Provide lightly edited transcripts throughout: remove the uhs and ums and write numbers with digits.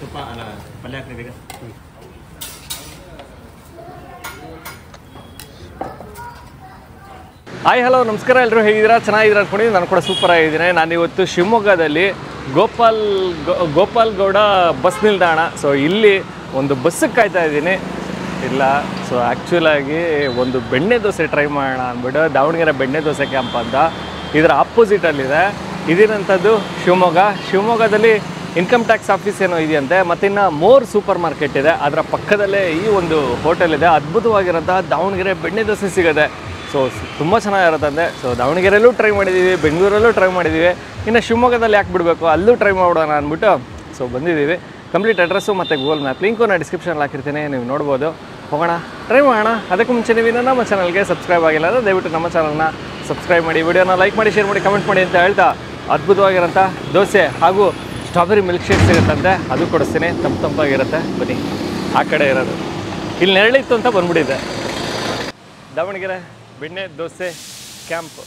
ತುಪ್ಪ ಅಲ್ಲ ಪಲ್ಯ ಹಾಕ್ತೀವಿ. ಹಾಯ್ ಹಲೋ ನಮಸ್ಕಾರ, ಎಲ್ಲರೂ ಹೇಗಿದ್ದೀರಾ? ಚೆನ್ನಾಗಿದ್ದೀರಾ ಅಂದ್ಕೊಂಡಿದ್ದೀನಿ. ನಾನು ಕೂಡ ಸೂಪರ್ ಆಗಿದ್ದೀನಿ. ನಾನಿವತ್ತು ಶಿವಮೊಗ್ಗದಲ್ಲಿ ಗೋಪಾಲ್ ಗೌಡ ಬಸ್ ನಿಲ್ದಾಣ. ಸೊ ಇಲ್ಲಿ ಒಂದು ಬಸ್ಸಿಗೆ ಕಾಯ್ತಾ ಇದ್ದೀನಿ. ಇಲ್ಲ, ಸೊ ಆ್ಯಕ್ಚುಲಾಗಿ ಒಂದು ಬೆಣ್ಣೆ ದೋಸೆ ಟ್ರೈ ಮಾಡೋಣ ಅಂದ್ಬಿಟ್ಟು ದಾವಣಗೆರೆ ಬೆಣ್ಣೆ ದೋಸೆ ಕ್ಯಾಂಪ್ ಅಂತ ಇದರ ಆಪೋಸಿಟಲ್ಲಿದೆ. ಇದಿರೋಂಥದ್ದು ಶಿವಮೊಗ್ಗದಲ್ಲಿ ಇನ್ಕಮ್ ಟ್ಯಾಕ್ಸ್ ಆಫೀಸ್ ಏನೋ ಇದೆಯಂತೆ. ಮತ್ತಿನ್ನು ಮೋರ್ ಸೂಪರ್ ಮಾರ್ಕೆಟ್ ಇದೆ, ಅದರ ಪಕ್ಕದಲ್ಲೇ ಈ ಒಂದು ಹೋಟೆಲ್ ಇದೆ. ಅದ್ಭುತವಾಗಿರೋಂಥ ದಾವಣಗೆರೆ ಬೆಣ್ಣೆ ದೋಸೆ ಸಿಗುತ್ತೆ. ಸೊ ತುಂಬ ಚೆನ್ನಾಗಿರುತ್ತಂತೆ. ಸೊ ದಾವಣಗೆರೆಯಲ್ಲೂ ಟ್ರೈ ಮಾಡಿದ್ದೀವಿ, ಬೆಂಗಳೂರಲ್ಲೂ ಟ್ರೈ ಮಾಡಿದ್ದೀವಿ, ಇನ್ನು ಶಿವಮೊಗ್ಗದಲ್ಲಿ ಯಾಕೆ ಬಿಡಬೇಕು, ಅಲ್ಲೂ ಟ್ರೈ ಮಾಡೋಣ ಅಂದ್ಬಿಟ್ಟು ಸೊ ಬಂದಿದ್ದೀವಿ. ಕಂಪ್ಲೀಟ್ ಅಡ್ರೆಸ್ಸು ಮತ್ತು ಗೂಗಲ್ ಮ್ಯಾಪ್ ಲಿಂಕು ನಾನು ಡಿಸ್ಕ್ರಿಪ್ಷನಲ್ಲಿ ಹಾಕಿರ್ತೀನಿ, ನೀವು ನೋಡ್ಬೋದು. ಹೋಗೋಣ, ಟ್ರೈ ಮಾಡೋಣ. ಅದಕ್ಕೂ ಮುಂಚೆ ನೀವು ನಮ್ಮ ಚಾನಲ್ಗೆ ಸಬ್ಸ್ಕ್ರೈಬ್ ಆಗಿಲ್ಲ ಅಂದರೆ ದಯವಿಟ್ಟು ನಮ್ಮ ಚಾನಲ್ನ ಸಬ್ಸ್ಕ್ರೈಬ್ ಮಾಡಿ, ವಿಡಿಯೋನ ಲೈಕ್ ಮಾಡಿ, ಶೇರ್ ಮಾಡಿ, ಕಮೆಂಟ್ ಮಾಡಿ ಅಂತ ಹೇಳ್ತಾ ಅದ್ಭುತವಾಗಿರೋಂಥ ದೋಸೆ ಹಾಗೂ ಸ್ಟ್ರಾಬೆರಿ ಮಿಲ್ಕ್ ಶೇಕ್ ಸಿಗುತ್ತಂತೆ, ಅದು ಕೊಡಿಸ್ತೀನಿ. ತಂಪಾಗಿರುತ್ತೆ. ಬನ್ನಿ, ಆ ಕಡೆ ಇರೋದು ಇಲ್ಲಿ ನೆರಳಿತ್ತು ಅಂತ ಬಂದ್ಬಿಟ್ಟಿದೆ. ದಾವಣಗೆರೆ ಬೆಣ್ಣೆ ದೋಸೆ ಕ್ಯಾಂಪ್.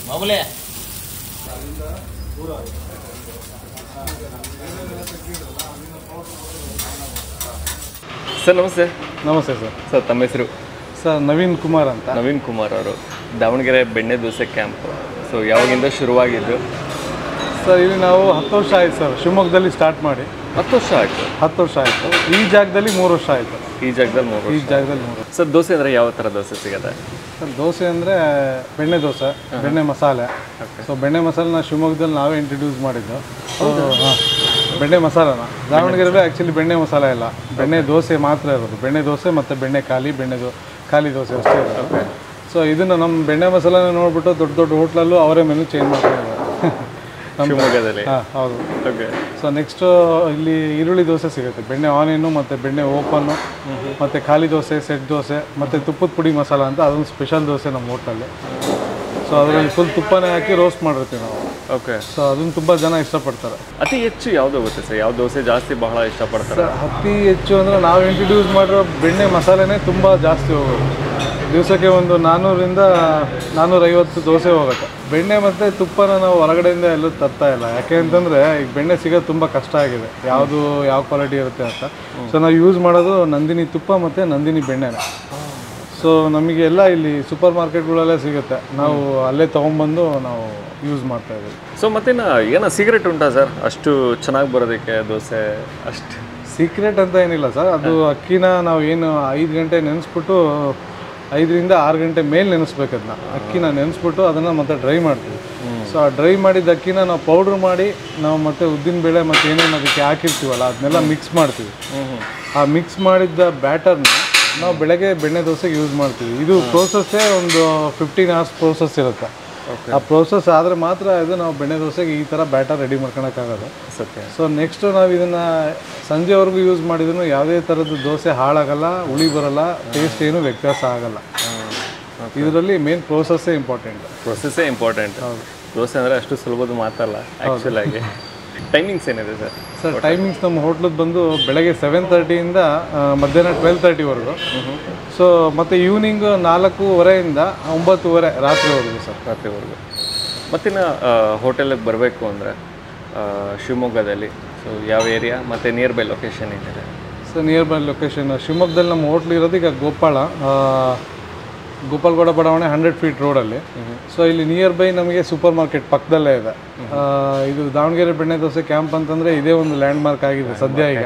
ಮಾಮೂಲೆ ಸರ್. ನಮಸ್ತೆ. ನಮಸ್ತೆ ಸರ್. ಸರ್ ತಮ್ಮ ಹೆಸರು? ಸರ್ ನವೀನ್ ಕುಮಾರ್ ಅಂತ. ನವೀನ್ ಕುಮಾರ್ ಅವರು ದಾವಣಗೆರೆ ಬೆಣ್ಣೆ ದೋಸೆ ಕ್ಯಾಂಪ್. ಸೊ ಯಾವಾಗಿಂದ ಶುರುವಾಗಿದ್ದು? ಸರ್ ಇಲ್ಲಿ ನಾವು 10 ವರ್ಷ ಆಯಿತು ಸರ್, ಶಿವಮೊಗ್ಗದಲ್ಲಿ ಸ್ಟಾರ್ಟ್ ಮಾಡಿ 10 ವರ್ಷ ಆಯಿತು. 10 ವರ್ಷ ಆಯಿತು. ಈ ಜಾಗದಲ್ಲಿ 3 ವರ್ಷ ಆಯಿತು. ಈ ಜಾಗದಲ್ಲಿ 3 ವರ್ಷ. ಸರ್ ದೋಸೆ ಅಂದರೆ ಯಾವ ಥರ ದೋಸೆ ಸಿಗುತ್ತೆ? ಸರ್ ದೋಸೆ ಅಂದರೆ ಬೆಣ್ಣೆ ದೋಸೆ, ಬೆಣ್ಣೆ ಮಸಾಲೆ. ಸೊ ಬೆಣ್ಣೆ ಮಸಾಲೆನ ಶಿವಮೊಗ್ಗದಲ್ಲಿ ನಾವೇ ಇಂಟ್ರಡ್ಯೂಸ್ ಮಾಡಿದ್ದು. ಹಾಂ, ಬೆಣ್ಣೆ ಮಸಾಲೆನ ದಾವಣಗೆರೆಯಲ್ಲಿ ಆ್ಯಕ್ಚುಲಿ ಬೆಣ್ಣೆ ಮಸಾಲೆ ಇಲ್ಲ, ಬೆಣ್ಣೆ ದೋಸೆ ಮಾತ್ರ ಇರೋದು. ಬೆಣ್ಣೆ ದೋಸೆ ಮತ್ತು ಬೆಣ್ಣೆ ಖಾಲಿ ದೋಸೆ ಅಷ್ಟೇ ಇರೋದು. ಸೊ ಇದನ್ನು ನಮ್ಮ ಬೆಣ್ಣೆ ಮಸಾಲೆನ ನೋಡಿಬಿಟ್ಟು ದೊಡ್ಡ ದೊಡ್ಡ ಹೋಟ್ಲಲ್ಲೂ ಅವರೇ ಮೆನು ಚೇಂಜ್ ಮಾಡ್ಕೊಂಡಿದ್ದಾರೆ ಶಿವಮೊಗ್ಗದಲ್ಲಿ. ಹಾಂ ಹೌದು. ಓಕೆ. ಸೊ ನೆಕ್ಸ್ಟು ಇಲ್ಲಿ ಈರುಳ್ಳಿ ದೋಸೆ ಸಿಗುತ್ತೆ, ಬೆಣ್ಣೆ ಆನಿಯನ್ನು ಮತ್ತು ಬೆಣ್ಣೆ ಓಪನ್ನು, ಮತ್ತು ಖಾಲಿ ದೋಸೆ, ಸೆಟ್ ದೋಸೆ, ಮತ್ತು ತುಪ್ಪದ ಪುಡಿ ಮಸಾಲ ಅಂತ ಅದೊಂದು ಸ್ಪೆಷಲ್ ದೋಸೆ ನಮ್ಮ ಹೋಟೆಲಲ್ಲಿ. ಸೊ ಅದರಲ್ಲಿ ಫುಲ್ ತುಪ್ಪನೇ ಹಾಕಿ ರೋಸ್ಟ್ ಮಾಡಿರ್ತೀವಿ ನಾವು. ಓಕೆ. ಸೊ ಅದನ್ನು ತುಂಬ ಜನ ಇಷ್ಟಪಡ್ತಾರೆ. ಅತಿ ಹೆಚ್ಚು ಯಾವುದು ಹೋಗುತ್ತೆ ಸರ್? ಯಾವ ದೋಸೆ ಜಾಸ್ತಿ ಬಹಳ ಇಷ್ಟಪಡ್ತಾರೆ? ಅತಿ ಹೆಚ್ಚು ಅಂದರೆ ನಾವು ಇಂಟ್ರಡ್ಯೂಸ್ ಮಾಡಿರೋ ಬೆಣ್ಣೆ ಮಸಾಲೆನೇ ತುಂಬ ಜಾಸ್ತಿ ಹೋಗೋದು. ದಿವಸಕ್ಕೆ ಒಂದು 400ರಿಂದ 450 ದೋಸೆ ಹೋಗುತ್ತೆ. ಬೆಣ್ಣೆ ಮತ್ತು ತುಪ್ಪನ ನಾವು ಹೊರಗಡೆಯಿಂದ ಎಲ್ಲೂ ತರ್ತಾ ಇಲ್ಲ. ಯಾಕೆ ಅಂತಂದರೆ ಈಗ ಬೆಣ್ಣೆ ಸಿಗೋದು ತುಂಬ ಕಷ್ಟ ಆಗಿದೆ, ಯಾವ ಕ್ವಾಲಿಟಿ ಇರುತ್ತೆ ಅಂತ. ಸೊ ನಾವು ಯೂಸ್ ಮಾಡೋದು ನಂದಿನಿ ತುಪ್ಪ ಮತ್ತು ನಂದಿನಿ ಬೆಣ್ಣೆನೇ. ಸೊ ನಮಗೆ ಎಲ್ಲ ಇಲ್ಲಿ ಸೂಪರ್ ಮಾರ್ಕೆಟ್ಗಳಲ್ಲೇ ಸಿಗುತ್ತೆ, ನಾವು ಅಲ್ಲೇ ತೊಗೊಂಬಂದು ನಾವು ಯೂಸ್ ಮಾಡ್ತಾಯಿದ್ದೀವಿ. ಸೊ ಮತ್ತಿನ್ನು ಏನೋ ಸೀಕ್ರೆಟ್ ಉಂಟಾ ಸರ್ ಅಷ್ಟು ಚೆನ್ನಾಗಿ ಬರೋದಕ್ಕೆ ದೋಸೆ? ಅಷ್ಟು ಸೀಕ್ರೆಟ್ ಅಂತ ಏನಿಲ್ಲ ಸರ್. ಅದು ಅಕ್ಕಿನ ನಾವು ಏನು 5 ಗಂಟೆ ನೆನೆಸ್ಬಿಟ್ಟು 5ರಿಂದ 6 ಗಂಟೆ ಮೇಲೆ ನೆನೆಸ್ಬೇಕು. ಅದನ್ನ ಅಕ್ಕಿನ ನೆನೆಸ್ಬಿಟ್ಟು ಅದನ್ನು ಮತ್ತೆ ಡ್ರೈ ಮಾಡ್ತೀವಿ. ಸೊ ಆ ಡ್ರೈ ಮಾಡಿದ ಅಕ್ಕಿನ ನಾವು ಪೌಡ್ರ್ ಮಾಡಿ ನಾವು ಮತ್ತೆ ಉದ್ದಿನಬೇಳೆ ಮತ್ತು ಏನೇನು ಅದಕ್ಕೆ ಹಾಕಿರ್ತೀವಲ್ಲ ಅದನ್ನೆಲ್ಲ ಮಿಕ್ಸ್ ಮಾಡ್ತೀವಿ. ಆ ಮಿಕ್ಸ್ ಮಾಡಿದ್ದ ಬ್ಯಾಟರ್ನ ನಾವು ಬೆಳಗ್ಗೆ ಬೆಣ್ಣೆ ದೋಸೆಗೆ ಯೂಸ್ ಮಾಡ್ತೀವಿ. ಇದು ಪ್ರೋಸೆಸ್ಸೇ ಒಂದು 15 hours ಪ್ರೋಸೆಸ್ ಇರುತ್ತೆ. ಆ ಪ್ರೋಸೆಸ್ ಆದರೆ ಮಾತ್ರ ಇದು ನಾವು ಬೆಣ್ಣೆ ದೋಸೆಗೆ ಈ ಥರ ಬ್ಯಾಟರ್ ರೆಡಿ ಮಾಡ್ಕೊಳಕ್ಕಾಗೋದು. ಸತ್ಯ. ಸೊ ನೆಕ್ಸ್ಟು ನಾವು ಇದನ್ನು ಸಂಜೆವರೆಗೂ ಯೂಸ್ ಮಾಡಿದ್ರು ಯಾವುದೇ ಥರದ್ದು ದೋಸೆ ಹಾಳಾಗಲ್ಲ, ಹುಳಿ ಬರಲ್ಲ, ಟೇಸ್ಟ್ ಏನು ವ್ಯತ್ಯಾಸ ಆಗಲ್ಲ. ಇದರಲ್ಲಿ ಮೇನ್ ಪ್ರೋಸೆಸ್ಸೇ ಇಂಪಾರ್ಟೆಂಟ್. ಪ್ರೊಸೆಸ್ಸೇ ಇಂಪಾರ್ಟೆಂಟ್. ದೋಸೆ ಅಂದರೆ ಅಷ್ಟು ಸುಲಭದ ಮಾತಲ್ಲ ಆ್ಯಕ್ಚುಲಾಗಿ. ಟೈಮಿಂಗ್ಸ್ ಏನಿದೆ ಸರ್? ಸರ್ ಟೈಮಿಂಗ್ಸ್ ನಮ್ಮ ಹೋಟ್ಲದ್ದು ಬಂದು ಬೆಳಗ್ಗೆ 7:30 ಮಧ್ಯಾಹ್ನ 12:30 ಸೊ ಮತ್ತು ಈವ್ನಿಂಗ್ 4:30 9:30 ರಾತ್ರಿವರೆಗೂ ಸರ್. ರಾತ್ರಿವರೆಗೂ. ಮತ್ತಿನ್ನು ಹೋಟೆಲಿಗೆ ಬರಬೇಕು ಅಂದರೆ ಶಿವಮೊಗ್ಗದಲ್ಲಿ ಸೊ ಯಾವ ಏರಿಯಾ ಮತ್ತು ನಿಯರ್ ಬೈ ಲೊಕೇಶನ್ ಏನಿದೆ? ಸರ್ ನಿಯರ್ ಬೈ ಲೊಕೇಶನ್ ಶಿವಮೊಗ್ಗದಲ್ಲಿ ನಮ್ಮ ಹೋಟ್ಲ್ ಇರೋದು ಈಗ ಗೋಪಾಲಗೌಡ ಬಡಾವಣೆ 100 feet ರೋಡಲ್ಲಿ. ಸೊ ಇಲ್ಲಿ ನಿಯರ್ ಬೈ ನಮಗೆ ಸೂಪರ್ ಮಾರ್ಕೆಟ್ ಪಕ್ಕದಲ್ಲೇ ಇದೆ. ಇದು ದಾವಣಗೆರೆ ಬೆಣ್ಣೆ ದೋಸೆ ಕ್ಯಾಂಪ್ ಅಂತಂದರೆ ಇದೇ ಒಂದು ಲ್ಯಾಂಡ್ ಮಾರ್ಕ್ ಆಗಿದೆ ಸದ್ಯ ಈಗ.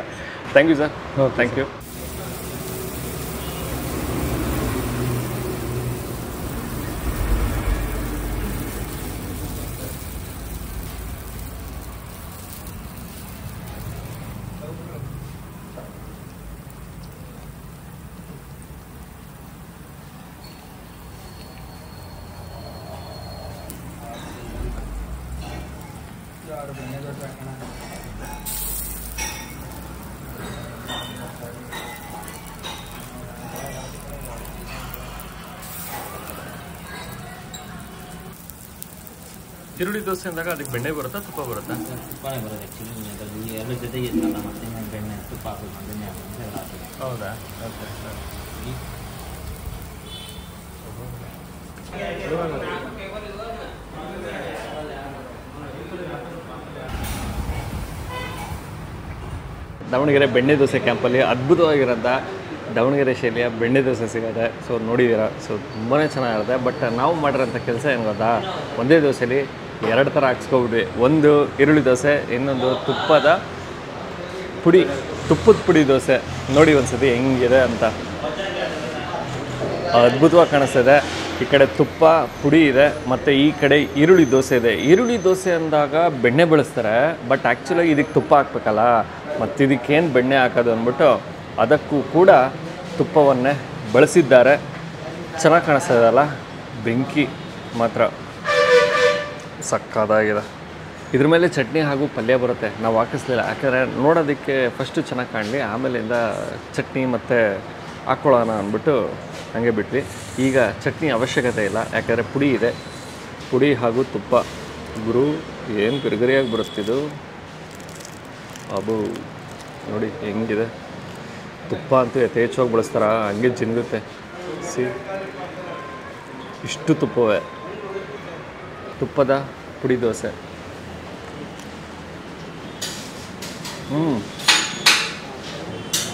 Thank you sir. Thank you. ಈರುಳ್ಳಿ ದೋಸೆ ಅಂದಾಗ ಅದಕ್ಕೆ ಬೆಣ್ಣೆ ಬರುತ್ತಾ ತುಪ್ಪ ಬರುತ್ತಾ? ತುಪ್ಪನೇ ಬರೋದು ಆ್ಯಕ್ಚುಲಿ ಎರಡು ಜೊತೆಗೆ ಇತ್ತಲ್ಲ, ಮತ್ತೆ ಬೆಣ್ಣೆ ತುಪ್ಪ ಹಾಕೋದು ಬೆಣ್ಣೆ ಹಾಕೋದು. ಹೌದಾ? Okay sir. ದಾವಣಗೆರೆ ಬೆಣ್ಣೆ ದೋಸೆ ಕ್ಯಾಂಪಲ್ಲಿ ಅದ್ಭುತವಾಗಿರೋಂಥ ದಾವಣಗೆರೆ ಶೈಲಿಯ ಬೆಣ್ಣೆ ದೋಸೆ ಸಿಗುತ್ತೆ. ಸೊ ನೋಡಿದ್ದೀರಾ, ಸೊ ತುಂಬಾ ಚೆನ್ನಾಗಿರುತ್ತೆ. ಬಟ್ ನಾವು ಮಾಡಿರೋಂಥ ಕೆಲಸ ಏನು ಗೊತ್ತಾ, ಒಂದೇ ದೋಸೆಲಿ 2 ಥರ ಹಾಕ್ಸ್ಕೊಬಿಟ್ವಿ. ಒಂದು ಈರುಳ್ಳಿ ದೋಸೆ, ಇನ್ನೊಂದು ತುಪ್ಪದ ಪುಡಿ ದೋಸೆ. ನೋಡಿ ಒಂದ್ಸತಿ ಹೆಂಗಿದೆ ಅಂತ, ಅದ್ಭುತವಾಗಿ ಕಾಣಿಸ್ತಿದೆ. ಈ ಕಡೆ ತುಪ್ಪ ಪುಡಿ ಇದೆ ಮತ್ತು ಈ ಕಡೆ ಈರುಳ್ಳಿ ದೋಸೆ ಇದೆ. ಈರುಳ್ಳಿ ದೋಸೆ ಅಂದಾಗ ಬೆಣ್ಣೆ ಬಳಸ್ತಾರೆ, ಬಟ್ ಆ್ಯಕ್ಚುಲಾಗಿ ಇದಕ್ಕೆ ತುಪ್ಪ ಹಾಕ್ಬೇಕಲ್ಲ, ಮತ್ತು ಇದಕ್ಕೇನು ಬೆಣ್ಣೆ ಹಾಕೋದು ಅಂದ್ಬಿಟ್ಟು ಅದಕ್ಕೂ ಕೂಡ ತುಪ್ಪವನ್ನೇ ಬಳಸಿದ್ದಾರೆ. ಚೆನ್ನಾಗಿ ಕಾಣಿಸ್ತದಲ್ಲ, ಬೆಂಕಿ ಮಾತ್ರ ಸಕ್ಕದಾಗಿದೆ. ಇದ್ರ ಮೇಲೆ ಚಟ್ನಿ ಹಾಗೂ ಪಲ್ಯ ಬರುತ್ತೆ. ನಾವು ಹಾಕಿಸ್ಲಿಲ್ಲ, ಯಾಕಂದರೆ ನೋಡೋದಕ್ಕೆ ಫಸ್ಟು ಚೆನ್ನಾಗಿ ಕಾಣಲಿ, ಆಮೇಲಿಂದ ಚಟ್ನಿ ಮತ್ತು ಹಾಕ್ಕೊಳ್ಳೋಣ ಅಂದ್ಬಿಟ್ಟು ಹಾಗೆ ಬಿಟ್ವಿ. ಈಗ ಚಟ್ನಿ ಅವಶ್ಯಕತೆ ಇಲ್ಲ, ಯಾಕಂದರೆ ಪುಡಿ ಇದೆ. ಪುಡಿ ಹಾಗೂ ತುಪ್ಪ ಗುರು ಏನು ಗರಿಗರಿಯಾಗಿ ಬರುತ್ತಿದ್ದು. ಅಬ್ಬು ನೋಡಿ ಹೆಂಗಿದೆ. ತುಪ್ಪ ಅಂತೂ ಯಥೇಚ್ಛವಾಗಿ ಬಳಸ್ತಾರ, ಹಂಗೆ ಜಿನ್ಗುತ್ತೆ. ಇಷ್ಟು ತುಪ್ಪವೇ. ತುಪ್ಪದ ಪುಡಿ ದೋಸೆ.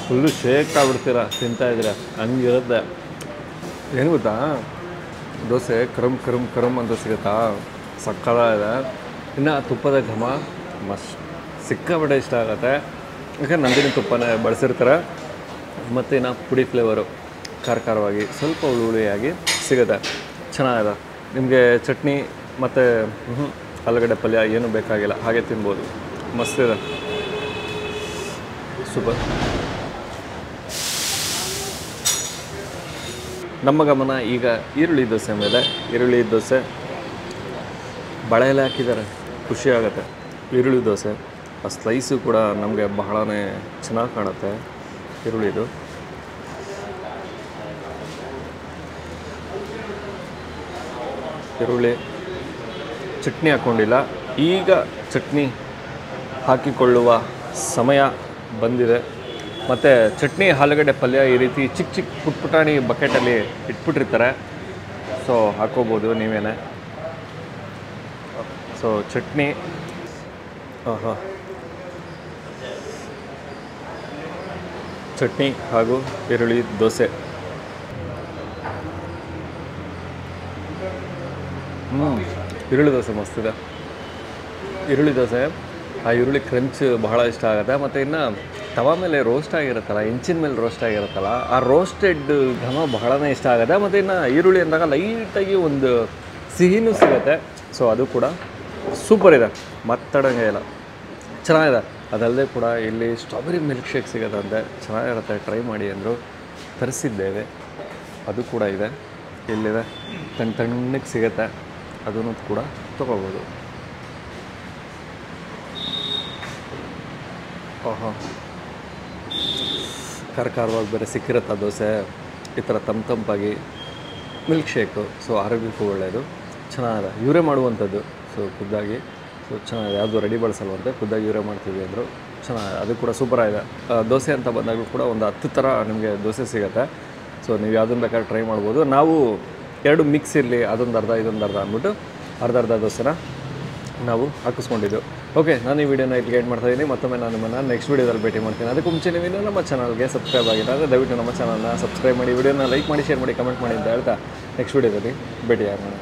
ಫುಲ್ಲು ಶೇಕ್ ಆಗ್ಬಿಡ್ತೀರ ತಿಂತಾಯಿದ್ದೀರ, ಹಂಗಿರುತ್ತೆ. ಏನು ಗೊತ್ತಾ, ದೋಸೆ ಕರಮ್ ಅಂತ ಸಿಗುತ್ತಾ, ಸಕ್ಕತ್ತಾಗಿದೆ. ಇನ್ನು ತುಪ್ಪದ ಘಮ ಮಸ್ತ್ ಸಿಕ್ಕಾಪಟ್ಟೆ ಇಷ್ಟ ಆಗುತ್ತೆ. ಯಾಕಂದ್ರೆ ನಂದಿನಿ ತುಪ್ಪನೇ ಬಳಸಿರ್ತಾರೆ. ಮತ್ತು ಇನ್ನು ಪುಡಿ ಫ್ಲೇವರು ಖಾರವಾಗಿ ಸ್ವಲ್ಪ ಹುಳಿಯಾಗಿ ಸಿಗುತ್ತೆ. ಚೆನ್ನಾಗಿದೆ. ನಿಮಗೆ ಚಟ್ನಿ ಮತ್ತು ಆಲೂಗಡ್ಡೆ ಪಲ್ಯ ಏನೂ ಬೇಕಾಗಿಲ್ಲ, ಹಾಗೆ ತಿನ್ಬೋದು. ಮಸ್ತಿದೆ, ಸೂಪರ್. ನಮ್ಮ ಗಮನ ಈಗ ಈರುಳ್ಳಿ ದೋಸೆ ಮೇಲೆ. ಈರುಳ್ಳಿ ದೋಸೆ ಬಾಳೆ ಎಲೆ ಹಾಕಿದ್ದಾರೆ, ಖುಷಿ ಆಗುತ್ತೆ. ಈರುಳ್ಳಿ ದೋಸೆ ಆ ಸ್ಲೈಸು ಕೂಡ ನಮಗೆ ಬಹಳನೇ ಚೆನ್ನಾಗಿ ಕಾಣುತ್ತೆ ಈರುಳ್ಳಿದು. ಈರುಳ್ಳಿ ಚಟ್ನಿ ಹಾಕ್ಕೊಂಡಿಲ್ಲ, ಈಗ ಚಟ್ನಿ ಹಾಕಿಕೊಳ್ಳುವ ಸಮಯ ಬಂದಿದೆ. ಮತ್ತು ಚಟ್ನಿ ಆಲೂಗಡ್ಡೆ ಪಲ್ಯ ಈ ರೀತಿ ಚಿಕ್ಕ ಪುಟಾಣಿ ಬಕೆಟಲ್ಲಿ ಇಟ್ಬಿಟ್ಟಿರ್ತಾರೆ. ಸೊ ಹಾಕೋಬೋದು ನೀವೇನೆ. ಸೊ ಚಟ್ನಿ ಚಟ್ನಿ ಹಾಗೂ ಈರುಳ್ಳಿ ದೋಸೆ. ಈರುಳ್ಳಿ ದೋಸೆ ಮಸ್ತಿದೆ. ಈರುಳ್ಳಿ ದೋಸೆ ಆ ಈರುಳ್ಳಿ ಕ್ರಂಚ್ ಬಹಳ ಇಷ್ಟ ಆಗುತ್ತೆ. ಮತ್ತು ಇನ್ನು ತವಾ ಮೇಲೆ ರೋಸ್ಟ್ ಆಗಿರುತ್ತಲ್ಲ, ಹೆಂಚಿನ ಮೇಲೆ ರೋಸ್ಟ್ ಆಗಿರುತ್ತಲ್ಲ, ಆ ರೋಸ್ಟೆಡ್ ಘಮ ಬಹಳನೇ ಇಷ್ಟ ಆಗುತ್ತೆ. ಮತ್ತು ಇನ್ನು ಈರುಳ್ಳಿ ಅಂದಾಗ ಲೈಟಾಗಿ ಒಂದು ಸಿಹಿನೂ ಸಿಗುತ್ತೆ. ಸೊ ಅದು ಕೂಡ ಸೂಪರ್ ಇದೆ, ಮಾತಾಡೋಂಗೆ ಇಲ್ಲ, ಚೆನ್ನಾಗಿದೆ. ಅದಲ್ಲದೆ ಕೂಡ ಇಲ್ಲಿ ಸ್ಟ್ರಾಬೆರಿ ಮಿಲ್ಕ್ ಶೇಕ್ ಸಿಗೋದಂತೆ, ಚೆನ್ನಾಗಿರುತ್ತೆ, ಟ್ರೈ ಮಾಡಿ ಅಂದರು. ತರಿಸಿದ್ದೇವೆ, ಅದು ಕೂಡ ಇದೆ, ಇಲ್ಲಿದೆ, ತಣ್ಣಗೆ ಸಿಗುತ್ತೆ, ಅದನ್ನು ಕೂಡ ತೊಗೋಬೋದು. ಓಹೋ, ಖಾರವಾಗಿ ಬೇರೆ ಸಿಕ್ಕಿರುತ್ತೆ ದೋಸೆ, ಈ ಥರ ತಂಪಾಗಿ ಮಿಲ್ಕ್ ಶೇಕು. ಸೊ ಆರೋಗ್ಯಕ್ಕೂ ಒಳ್ಳೆಯದು, ಚೆನ್ನಾಗಿದೆ. ಇವರೇ ಮಾಡುವಂಥದ್ದು, ಸೊ ಖುದ್ದಾಗಿ. ಸೊ ಚೆನ್ನಾಗಿದೆ, ಯಾವುದು ರೆಡಿ ಬಳಸಲ್ವಂತೆ, ಖುದ್ದಾಗಿ ಇವರೇ ಮಾಡ್ತೀವಿ ಅಂದರು. ಚೆನ್ನಾಗಿದೆ, ಅದು ಕೂಡ ಸೂಪರಾಗಿದೆ. ದೋಸೆ ಅಂತ ಬಂದಾಗಲೂ ಕೂಡ ಒಂದು 10 ಥರ ನಿಮಗೆ ದೋಸೆ ಸಿಗುತ್ತೆ. ಸೊ ನೀವು ಯಾವುದನ್ನು ಬೇಕಾದ್ರೆ ಟ್ರೈ ಮಾಡ್ಬೋದು. ನಾವು 2 ಮಿಕ್ಸ್ ಇರಲಿ, ಅದೊಂದು ಅರ್ಧ ಇದೊಂದು ಅರ್ಧ ಅಂದ್ಬಿಟ್ಟು ಅರ್ಧ ದೋಸೆನ ನಾವು ಹಾಕಿಸ್ಕೊಂಡಿದ್ದು. ಓಕೆ, ನಾನು ಈ ವಿಡಿಯೋನ ಇಲ್ಲಿಗೆ ಎಂಡ್ ಮಾಡ್ತಾಯಿದ್ದೀನಿ. ಮತ್ತೊಮ್ಮೆ ನಾನು ನಿಮ್ಮನ್ನು ನೆಕ್ಸ್ಟ್ ವೀಡಿಯೋದಲ್ಲಿ ಭೇಟಿ ಮಾಡ್ತೀನಿ. ಅದಕ್ಕೆ ಮುಂಚೆ ನೀವು ಇನ್ನೂ ನಮ್ಮ ಚಾನಲ್ಗೆ ಸಬ್ಸ್ಕ್ರೈಬ್ ಆಗಿಲ್ಲ ಅಂದರೆ ದಯವಿಟ್ಟು ನಮ್ಮ ಚಾನಲ್ನ ಸಬ್ಸ್ಕ್ರೈಬ್ ಮಾಡಿ, ವಿಡಿಯೋನ ಲೈಕ್ ಮಾಡಿ, ಶೇರ್ ಮಾಡಿ, ಕಮೆಂಟ್ ಮಾಡಿ ಅಂತ ಹೇಳ್ತಾ ನೆಕ್ಸ್ಟ್ ವೀಡಿಯೋದಲ್ಲಿ ಭೇಟಿ ಆಗೋಣ.